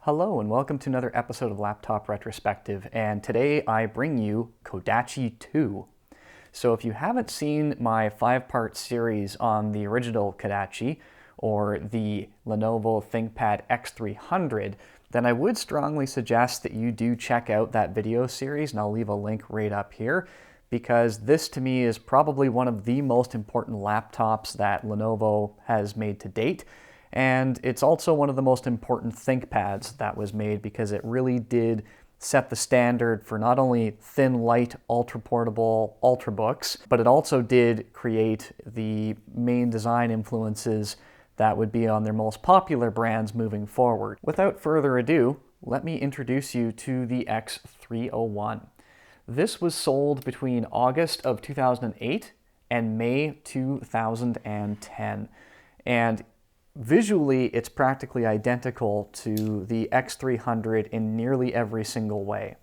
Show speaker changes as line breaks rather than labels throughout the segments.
Hello and welcome to another episode of Laptop Retrospective, and today I bring you Kodachi 2. So if you haven't seen my 5-part series on the original Kodachi or the Lenovo ThinkPad X300, then I would strongly suggest that you do check out that video series, and I'll leave a link right up here, because this to me is probably one of the most important laptops that Lenovo has made to date. And it's also one of the most important ThinkPads that was made because it really did set the standard for not only thin, light, ultra-portable Ultrabooks, but it also did create the main design influences that would be on their most popular brands moving forward. Without further ado, let me introduce you to the X301. This was sold between August of 2008 and May 2010. And visually, it's practically identical to the X300 in nearly every single way.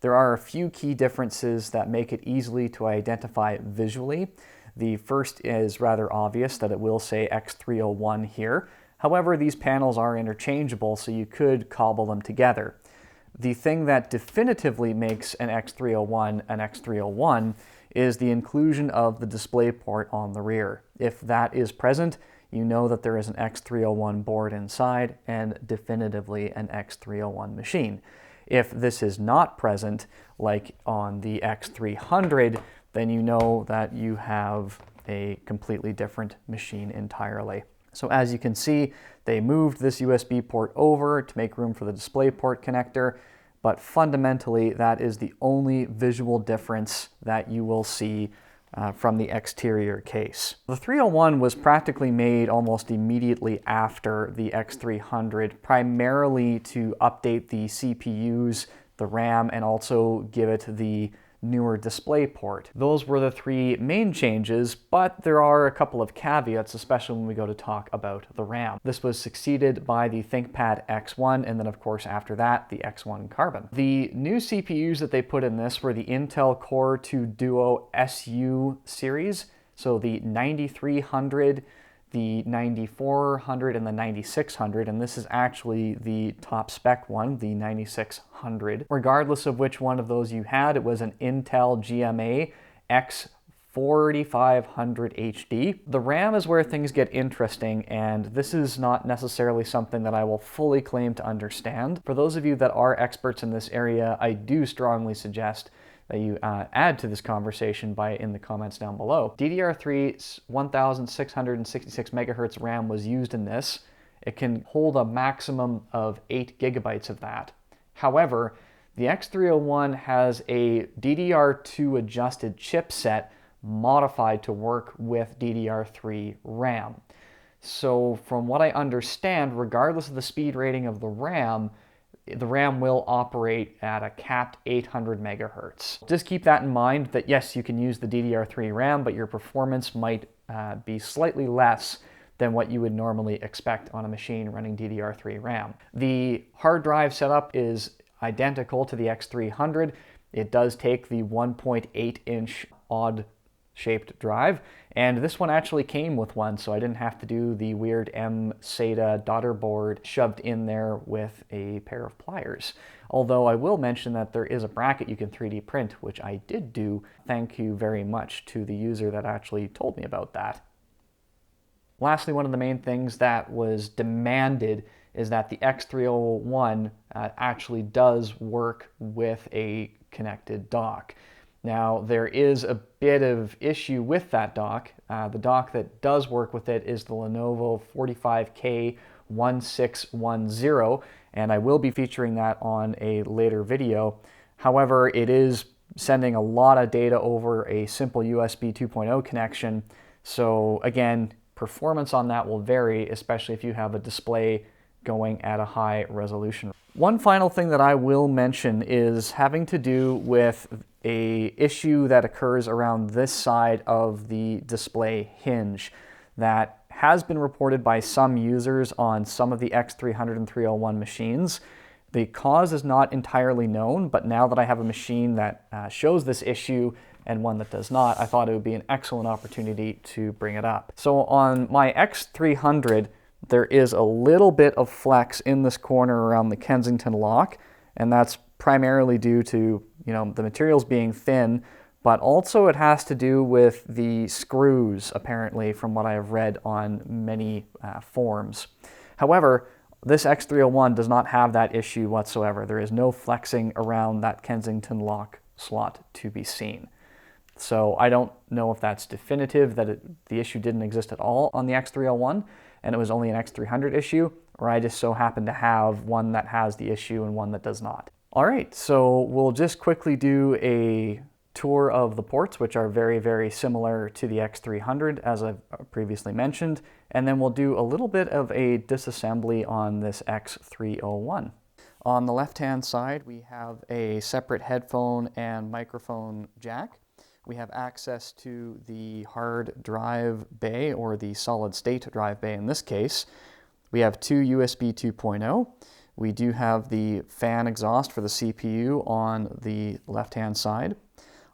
There are a few key differences that make it easily to identify visually. The first is rather obvious, that it will say X301 here. However, these panels are interchangeable, so you could cobble them together. The thing that definitively makes an X301 is the inclusion of the DisplayPort on the rear. If that is present, you know that there is an X301 board inside and definitively an X301 machine. If this is not present, like on the X300, then you know that you have a completely different machine entirely. So as you can see, they moved this USB port over to make room for the DisplayPort connector, but fundamentally that is the only visual difference that you will see from the exterior case. The 301 was practically made almost immediately after the X300, primarily to update the CPUs, the RAM, and also give it the newer DisplayPort. Those were the three main changes, but there are a couple of caveats, especially when we go to talk about the RAM. This was succeeded by the ThinkPad X1, and then of course after that, the X1 Carbon. The new CPUs that they put in this were the Intel Core 2 Duo SU series, so the 9300, the 9400, and the 9600, and this is actually the top spec one, the 9600. Regardless of which one of those you had, it was an Intel GMA X4500 HD. The RAM is where things get interesting, and this is not necessarily something that I will fully claim to understand. For those of you that are experts in this area, I do strongly suggest that you add to this conversation in the comments down below. DDR3's 1666 megahertz RAM was used in this. It can hold a maximum of 8 gigabytes of that. However, the X301 has a DDR2 adjusted chipset modified to work with DDR3 RAM. So from what I understand, regardless of the speed rating of the RAM will operate at a capped 800 megahertz. Just keep that in mind, that yes, you can use the DDR3 RAM, but your performance might be slightly less than what you would normally expect on a machine running DDR3 RAM. The hard drive setup is identical to the X300. It does take the 1.8-inch odd-shaped drive, and this one actually came with one, so I didn't have to do the weird M-SATA daughter board shoved in there with a pair of pliers. Although I will mention that there is a bracket you can 3D print, which I did do. Thank you very much to the user that actually told me about that. Lastly, one of the main things that was demanded is that the X301 actually does work with a connected dock. Now, there is a bit of issue with that dock. The dock that does work with it is the Lenovo 45K1610, and I will be featuring that on a later video. However, it is sending a lot of data over a simple USB 2.0 connection, so again, performance on that will vary, especially if you have a display going at a high resolution. One final thing that I will mention is having to do with an issue that occurs around this side of the display hinge that has been reported by some users on some of the X300 and 301 machines. The cause is not entirely known, but now that I have a machine that shows this issue and one that does not, I thought it would be an excellent opportunity to bring it up. So on my X300, there is a little bit of flex in this corner around the Kensington lock, and that's primarily due to, the materials being thin, but also it has to do with the screws, apparently, from what I have read on many forums. However, this X301 does not have that issue whatsoever. There is no flexing around that Kensington lock slot to be seen. So I don't know if that's definitive, that the issue didn't exist at all on the X301, and it was only an X300 issue, or I just so happen to have one that has the issue and one that does not. All right, so we'll just quickly do a tour of the ports, which are very, very similar to the X300, as I've previously mentioned, and then we'll do a little bit of a disassembly on this X301. On the left-hand side, we have a separate headphone and microphone jack. We have access to the hard drive bay, or the solid-state drive bay in this case. We have two USB 2.0. We do have the fan exhaust for the CPU on the left-hand side.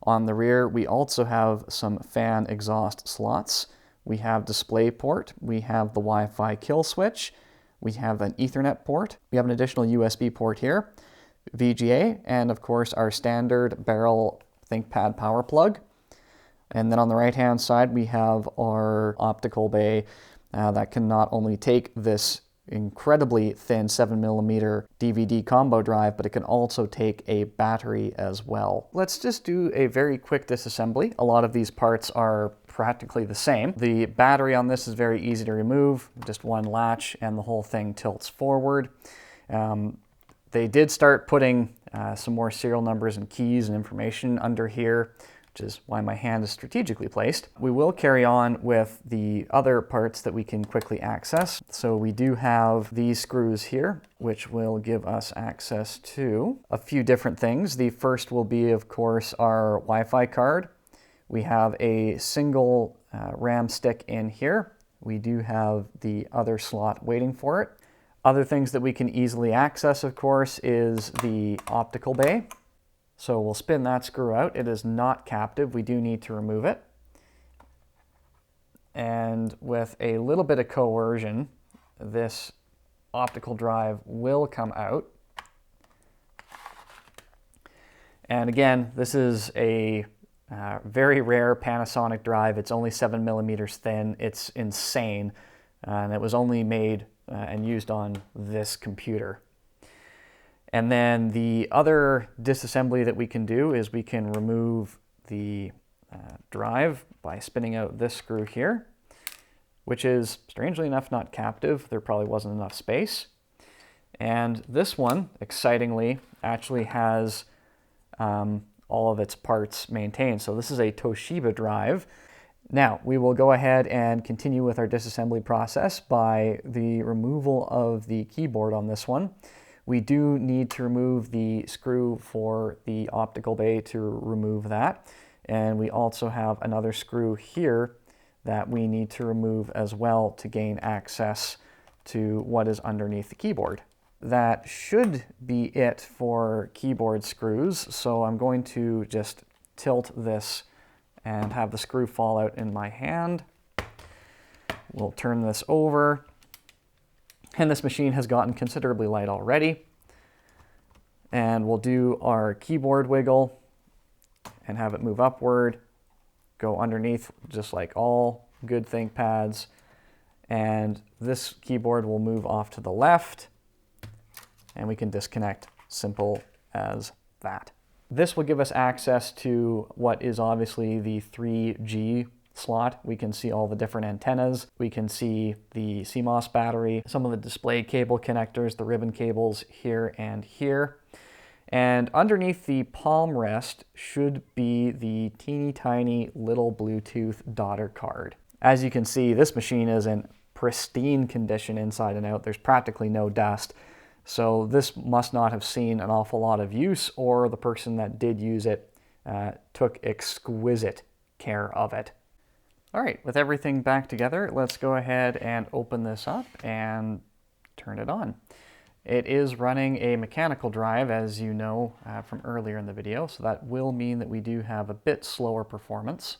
On the rear, we also have some fan exhaust slots. We have DisplayPort. We have the Wi-Fi kill switch. We have an Ethernet port. We have an additional USB port here, VGA, and of course our standard barrel ThinkPad power plug. And then on the right-hand side, we have our optical bay that can not only take this incredibly thin 7mm DVD combo drive, but it can also take a battery as well. Let's just do a very quick disassembly. A lot of these parts are practically the same. The battery on this is very easy to remove, just one latch and the whole thing tilts forward. They did start putting some more serial numbers and keys and information under here, which is why my hand is strategically placed. We will carry on with the other parts that we can quickly access. So we do have these screws here, which will give us access to a few different things. The first will be, of course, our Wi-Fi card. We have a single RAM stick in here. We do have the other slot waiting for it. Other things that we can easily access, of course, is the optical bay. So we'll spin that screw out. It is not captive. We do need to remove it. And with a little bit of coercion, this optical drive will come out. And again, this is a very rare Panasonic drive. It's only 7mm thin. It's insane. And it was only made and used on this computer. And then the other disassembly that we can do is we can remove the drive by spinning out this screw here, which is, strangely enough, not captive. There probably wasn't enough space. And this one, excitingly, actually has all of its parts maintained. So this is a Toshiba drive. Now, we will go ahead and continue with our disassembly process by the removal of the keyboard on this one. We do need to remove the screw for the optical bay to remove that. And we also have another screw here that we need to remove as well to gain access to what is underneath the keyboard. That should be it for keyboard screws. So I'm going to just tilt this and have the screw fall out in my hand. We'll turn this over. And this machine has gotten considerably light already. And we'll do our keyboard wiggle and have it move upward, go underneath just like all good ThinkPads. And this keyboard will move off to the left and we can disconnect, simple as that. This will give us access to what is obviously the 3G slot. We can see all the different antennas. We can see the CMOS battery, some of the display cable connectors, the ribbon cables here and here. And underneath the palm rest should be the teeny tiny little Bluetooth daughter card. As you can see, this machine is in pristine condition inside and out. There's practically no dust. So this must not have seen an awful lot of use, or the person that did use it took exquisite care of it. All right, with everything back together, let's go ahead and open this up and turn it on. It is running a mechanical drive, as you know from earlier in the video, so that will mean that we do have a bit slower performance.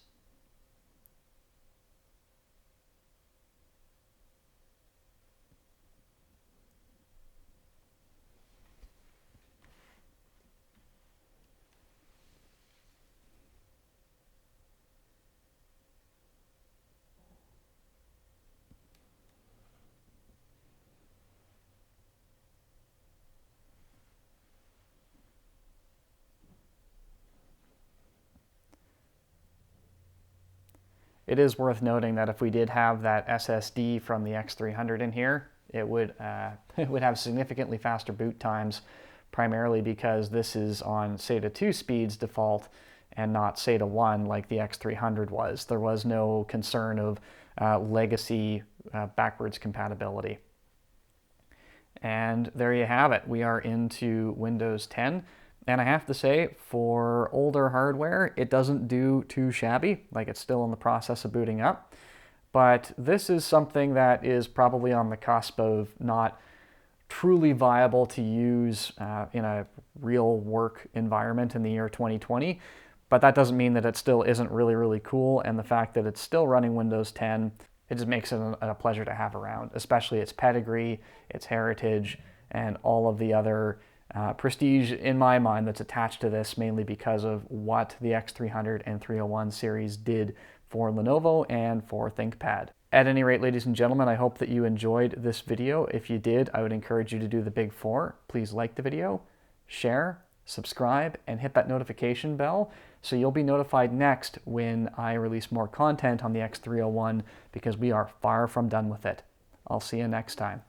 It is worth noting that if we did have that SSD from the X300 in here, it would it would have significantly faster boot times, primarily because this is on SATA 2 speeds default and not SATA 1 like the X300 was. There was no concern of legacy backwards compatibility. And there you have it. We are into Windows 10. And I have to say, for older hardware, it doesn't do too shabby. Like, it's still in the process of booting up. But this is something that is probably on the cusp of not truly viable to use in a real work environment in the year 2020. But that doesn't mean that it still isn't really, really cool. And the fact that it's still running Windows 10, it just makes it a pleasure to have around, especially its pedigree, its heritage, and all of the other prestige in my mind that's attached to this, mainly because of what the X300 and 301 series did for Lenovo and for ThinkPad. At any rate, ladies and gentlemen, I hope that you enjoyed this video. If you did, I would encourage you to do the big four. Please like the video, share, subscribe, and hit that notification bell so you'll be notified next when I release more content on the X301, because we are far from done with it. I'll see you next time.